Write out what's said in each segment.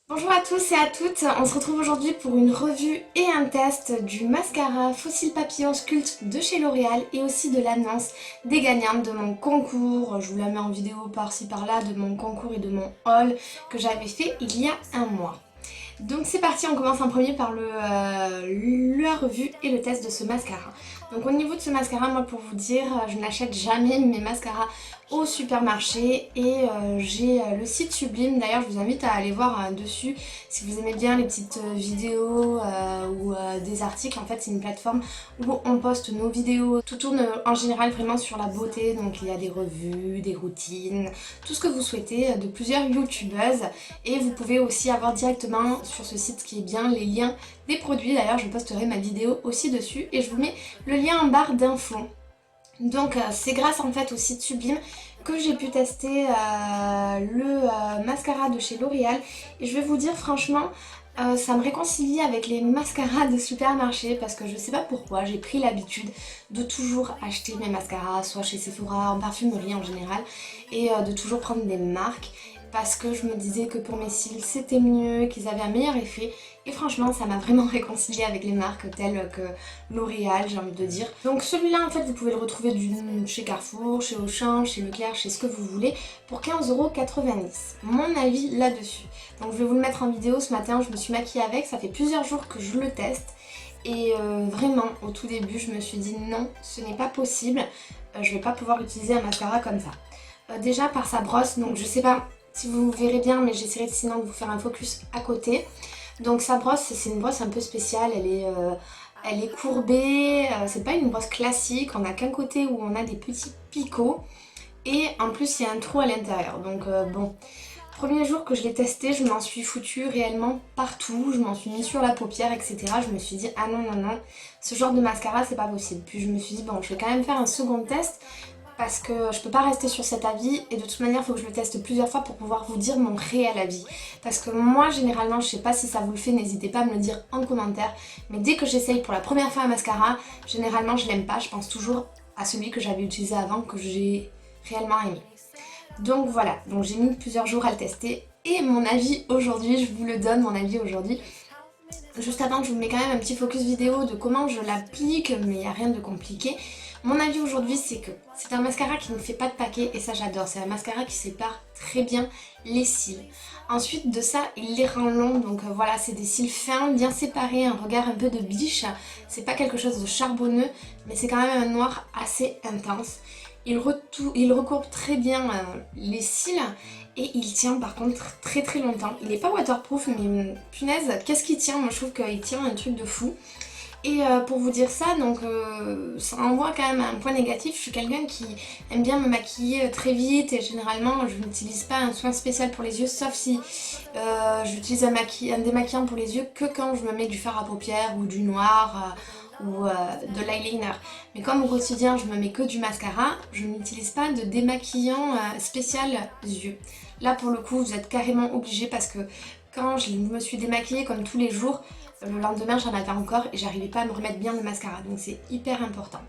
Bonjour à tous et à toutes, on se retrouve aujourd'hui pour une revue et un test du mascara Fossil Papillon Sculpt de chez L'Oréal et aussi de l'annonce des gagnantes de mon concours, je vous la mets en vidéo par-ci par-là, de mon concours et de mon haul que j'avais fait il y a un mois. Donc c'est parti, on commence en premier par la revue et le test de ce mascara. Donc au niveau de ce mascara, moi pour vous dire, je n'achète jamais mes mascaras au supermarché et j'ai le site Sublime. D'ailleurs je vous invite à aller voir dessus si vous aimez bien les petites vidéos ou des articles. En fait c'est une plateforme où on poste nos vidéos. Tout tourne en général vraiment sur la beauté, donc il y a des revues, des routines, tout ce que vous souhaitez de plusieurs youtubeuses. Et vous pouvez aussi avoir directement sur ce site, ce qui est bien, les liens des produits. D'ailleurs je posterai ma vidéo aussi dessus et je vous mets le lien en barre d'infos. Donc c'est grâce en fait au site Sublime que j'ai pu tester le mascara de chez L'Oréal et je vais vous dire franchement ça me réconcilie avec les mascaras de supermarché parce que je sais pas pourquoi j'ai pris l'habitude de toujours acheter mes mascaras soit chez Sephora, en parfumerie en général et de toujours prendre des marques parce que je me disais que pour mes cils c'était mieux, qu'ils avaient un meilleur effet et franchement ça m'a vraiment réconcilié avec les marques telles que L'Oréal j'ai envie de dire. Donc celui-là en fait vous pouvez le retrouver chez Carrefour, chez Auchan, chez Leclerc, chez ce que vous voulez pour 15,90 €. Mon avis là-dessus. Donc je vais vous le mettre en vidéo ce matin, je me suis maquillée avec, ça fait plusieurs jours que je le teste. Et vraiment au tout début je me suis dit non ce n'est pas possible, je vais pas pouvoir utiliser un mascara comme ça. Déjà par sa brosse, donc je sais pas si vous verrez bien mais j'essaierai sinon de vous faire un focus à côté. Donc sa brosse c'est une brosse un peu spéciale, elle est courbée, c'est pas une brosse classique, on a qu'un côté où on a des petits picots et en plus il y a un trou à l'intérieur. Donc bon, premier jour que je l'ai testé, je m'en suis foutue réellement partout, je m'en suis mis sur la paupière etc. Je me suis dit ah non non non, ce genre de mascara c'est pas possible. Puis je me suis dit bon je vais quand même faire un second test parce que je peux pas rester sur cet avis et de toute manière il faut que je le teste plusieurs fois pour pouvoir vous dire mon réel avis. Parce que moi généralement, je sais pas si ça vous le fait, n'hésitez pas à me le dire en commentaire, mais dès que j'essaye pour la première fois un mascara, généralement je l'aime pas, je pense toujours à celui que j'avais utilisé avant que j'ai réellement aimé. Donc voilà, donc j'ai mis plusieurs jours à le tester et mon avis aujourd'hui, je vous le donne mon avis aujourd'hui. Juste avant, je vous mets quand même un petit focus vidéo de comment je l'applique, mais il n'y a rien de compliqué. Mon avis aujourd'hui, c'est que c'est un mascara qui ne fait pas de paquet et ça j'adore. C'est un mascara qui sépare très bien les cils. Ensuite de ça, il les rend longs, donc voilà, c'est des cils fins, bien séparés, un regard un peu de biche. C'est pas quelque chose de charbonneux, mais c'est quand même un noir assez intense. Il recourbe très bien les cils et il tient par contre très très longtemps. Il n'est pas waterproof mais punaise, qu'est-ce qu'il tient? Moi je trouve qu'il tient un truc de fou. Et pour vous dire ça, donc ça envoie quand même un point négatif. Je suis quelqu'un qui aime bien me maquiller très vite et généralement je n'utilise pas un soin spécial pour les yeux sauf si j'utilise un démaquillant pour les yeux que quand je me mets du fard à paupières ou du noir ou de l'eyeliner. Mais comme au quotidien je me mets que du mascara, je n'utilise pas de démaquillant spécial yeux. Là pour le coup vous êtes carrément obligé parce que quand je me suis démaquillée comme tous les jours, le lendemain j'en avais encore et j'arrivais pas à me remettre bien le mascara, donc c'est hyper important.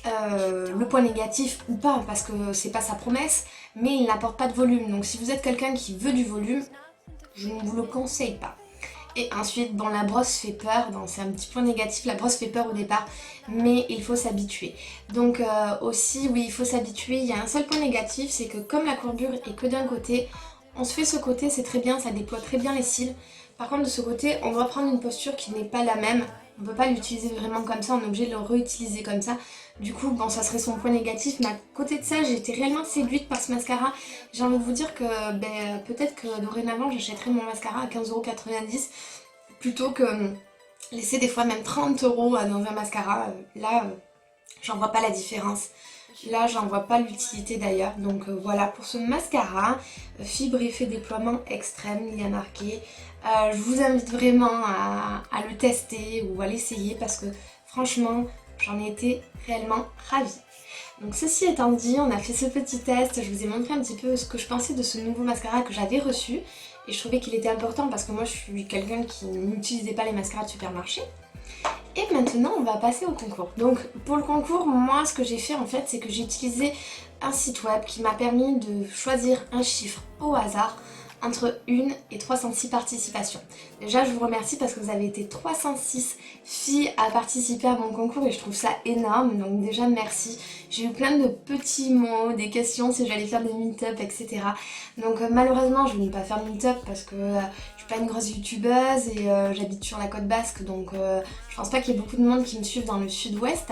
Le point négatif ou pas, parce que c'est pas sa promesse, mais il n'apporte pas de volume, donc si vous êtes quelqu'un qui veut du volume, je ne vous le conseille pas. Et ensuite, bon, la brosse fait peur, c'est un petit point négatif, la brosse fait peur au départ, mais il faut s'habituer. Donc aussi, oui, il faut s'habituer, il y a un seul point négatif, c'est que comme la courbure est que d'un côté, on se fait ce côté, c'est très bien, ça déploie très bien les cils. Par contre, de ce côté, on doit prendre une posture qui n'est pas la même. On ne peut pas l'utiliser vraiment comme ça, on est obligé de le réutiliser comme ça. Du coup, bon, ça serait son point négatif, mais à côté de ça, j'ai été réellement séduite par ce mascara. J'ai envie de vous dire que peut-être que dorénavant, j'achèterai mon mascara à 15,90 € plutôt que laisser des fois même 30 € dans un mascara. Là, j'en vois pas la différence. Là, j'en vois pas l'utilité d'ailleurs. Donc voilà, pour ce mascara, fibre effet déploiement extrême, il y a marqué. Je vous invite vraiment à le tester ou à l'essayer parce que franchement, j'en ai été réellement ravie. Donc ceci étant dit, on a fait ce petit test, je vous ai montré un petit peu ce que je pensais de ce nouveau mascara que j'avais reçu. Et je trouvais qu'il était important parce que moi je suis quelqu'un qui n'utilisait pas les mascaras de supermarché. Et maintenant on va passer au concours. Donc pour le concours, moi ce que j'ai fait en fait c'est que j'ai utilisé un site web qui m'a permis de choisir un chiffre au hasard entre 1 et 306 participations. Déjà je vous remercie parce que vous avez été 306 filles à participer à mon concours et je trouve ça énorme, donc déjà merci. J'ai eu plein de petits mots, des questions si j'allais faire des meet-up, etc. Donc malheureusement je vais ne pas faire de meet-up parce que je suis pas une grosse youtubeuse et j'habite sur la côte basque, donc je pense pas qu'il y ait beaucoup de monde qui me suive dans le sud-ouest.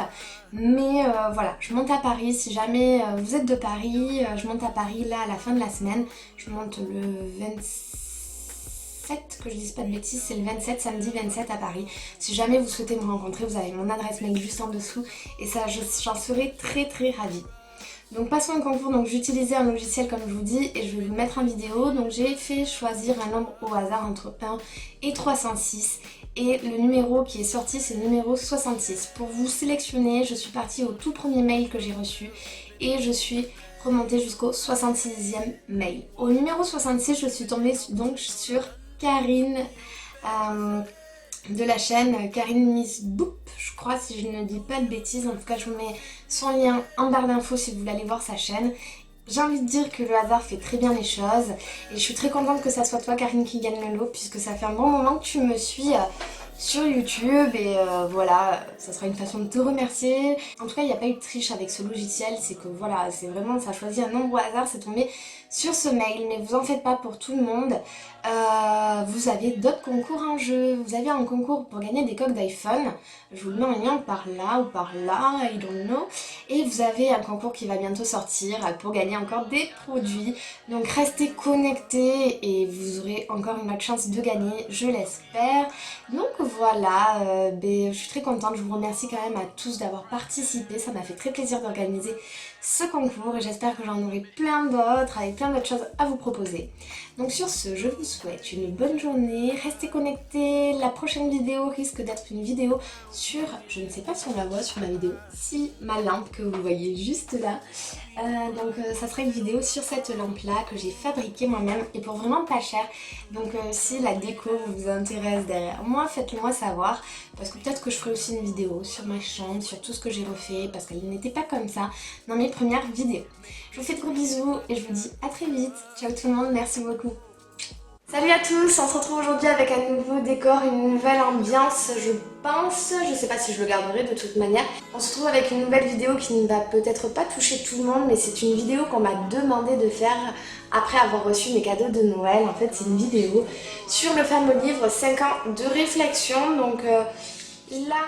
Mais voilà, je monte à Paris, si jamais vous êtes de Paris, je monte à Paris là à la fin de la semaine. Je monte le 27, que je dise pas de bêtises, c'est le 27, samedi 27 à Paris. Si jamais vous souhaitez me rencontrer, vous avez mon adresse mail juste en dessous et ça j'en serai très très ravie. Donc passons au concours, donc j'utilisais un logiciel comme je vous dis et je vais vous le mettre en vidéo. Donc j'ai fait choisir un nombre au hasard entre 1 et 306 et le numéro qui est sorti c'est le numéro 66. Pour vous sélectionner, je suis partie au tout premier mail que j'ai reçu et je suis remontée jusqu'au 66e mail. Au numéro 66, je suis tombée donc sur Karine de la chaîne Karine Miss Boop, je crois, si je ne dis pas de bêtises. En tout cas, je vous mets son lien en barre d'infos si vous voulez aller voir sa chaîne. J'ai envie de dire que le hasard fait très bien les choses et je suis très contente que ça soit toi Karine qui gagne le lot puisque ça fait un bon moment que tu me suis sur YouTube et voilà, ça sera une façon de te remercier. En tout cas, il n'y a pas eu de triche avec ce logiciel, c'est que voilà, c'est vraiment, ça a choisi un nombre au hasard, c'est tombé sur ce mail, mais vous en faites pas pour tout le monde. Vous avez d'autres concours en jeu, vous avez un concours pour gagner des coques d'iPhone, je vous le mets en lien par là ou par là, I don't know, et vous avez un concours qui va bientôt sortir pour gagner encore des produits, donc restez connectés et vous aurez encore une autre chance de gagner, je l'espère. Donc voilà, je suis très contente, je vous remercie quand même à tous d'avoir participé, ça m'a fait très plaisir d'organiser ce concours et j'espère que j'en aurai plein d'autres avec plein d'autres choses à vous proposer. Donc sur ce, je vous souhaite une bonne journée, restez connectés, la prochaine vidéo risque d'être une vidéo sur, je ne sais pas si on la voit sur ma vidéo, si ma lampe que vous voyez juste là, ça sera une vidéo sur cette lampe là que j'ai fabriquée moi-même et pour vraiment pas cher. Donc si la déco vous intéresse derrière moi, faites-le moi savoir parce que peut-être que je ferai aussi une vidéo sur ma chambre, sur tout ce que j'ai refait parce qu'elle n'était pas comme ça dans mes premières vidéos. Je vous fais de gros bisous et je vous dis à très vite. Ciao tout le monde, merci beaucoup. Salut à tous, on se retrouve aujourd'hui avec un nouveau décor, une nouvelle ambiance je pense, je sais pas si je le garderai de toute manière. On se retrouve avec une nouvelle vidéo qui ne va peut-être pas toucher tout le monde mais c'est une vidéo qu'on m'a demandé de faire après avoir reçu mes cadeaux de Noël. En fait c'est une vidéo sur le fameux livre 5 ans de réflexion, donc là